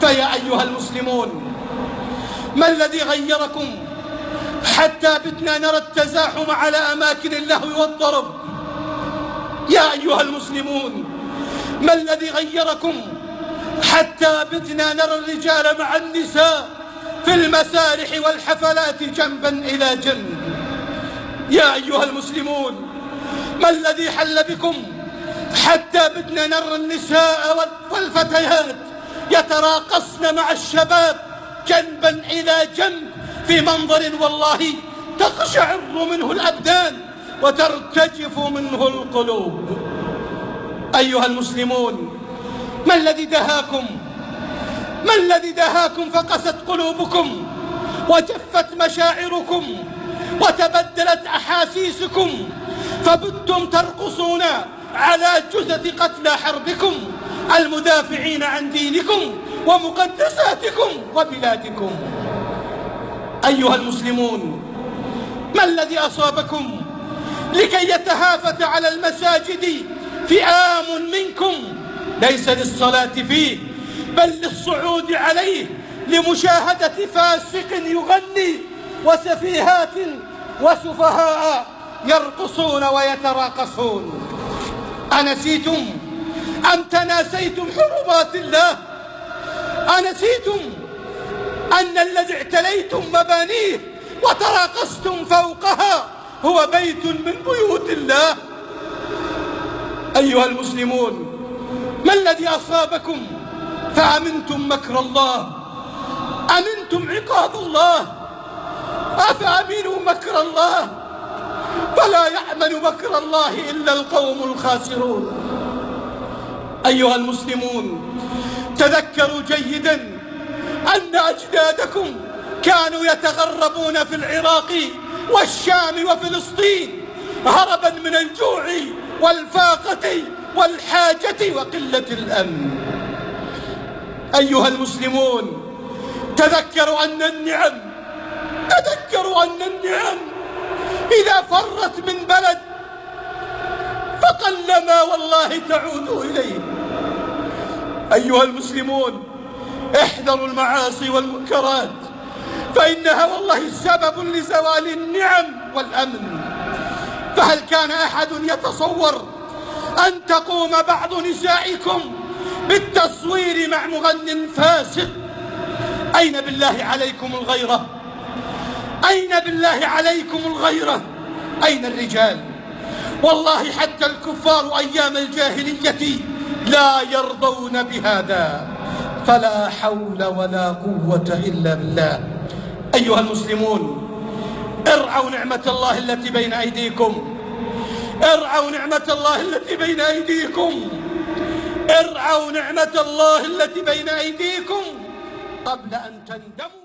فيا أيها المسلمون، ما الذي غيركم حتى بتنا نرى التزاحم على أماكن اللهو والضرب؟ يا أيها المسلمون، ما الذي غيركم حتى بتنا نرى الرجال مع النساء في المسارح والحفلات جنبا إلى جنب؟ يا أيها المسلمون، ما الذي حل بكم حتى بدنا نرى النساء والفتيات يتراقصن مع الشباب جنبا إلى جنب في منظر والله تقشعر منه الأبدان وترتجف منه القلوب؟ أيها المسلمون، ما الذي دهاكم؟ ما الذي دهاكم فقست قلوبكم وجفت مشاعركم وتبدلت أحاسيسكم فبتم ترقصون على جثث قتلى حربكم المدافعين عن دينكم ومقدساتكم وبلادكم؟ أيها المسلمون، ما الذي أصابكم لكي يتهافت على المساجد فئام منكم ليس للصلاة فيه بل للصعود عليه لمشاهدة فاسق يغني وسفيهات وسفهاء يرقصون ويتراقصون؟ أنسيتم أم تناسيتم حرمات الله؟ أنسيتم أن الذي اعتليتم مبانيه وتراقصتم فوقها هو بيت من بيوت الله؟ أيها المسلمون، ما الذي أصابكم فأمنتم مكر الله؟ أمنتم عقاب الله؟ أفأمنوا مكر الله؟ فلا يأمن مكر الله إلا القوم الخاسرون. أيها المسلمون، تذكروا جيدا أن أجدادكم كانوا يتغربون في العراق والشام وفلسطين هربا من الجوع والفاقة والحاجة وقلة الأمن. أيها المسلمون، تذكروا أن النعم إذا فرت من بلد فقلما والله تعود إليه. أيها المسلمون، احذروا المعاصي والمنكرات فإنها والله سبب لزوال النعم والأمن. فهل كان أحد يتصور أن تقوم بعض نسائكم بالتصوير مع مغن فاسق؟ أين بالله عليكم الغيرة؟ أين بالله عليكم الغيرة؟ أين الرجال؟ والله حتى الكفار أيام الجاهلية لا يرضون بهذا، فلا حول ولا قوة إلا بالله. أيها المسلمون، ارعوا نعمة الله التي بين أيديكم، ارعوا نعمة الله التي بين أيديكم، ارعوا نعمة الله التي بين أيديكم قبل أن تندموا.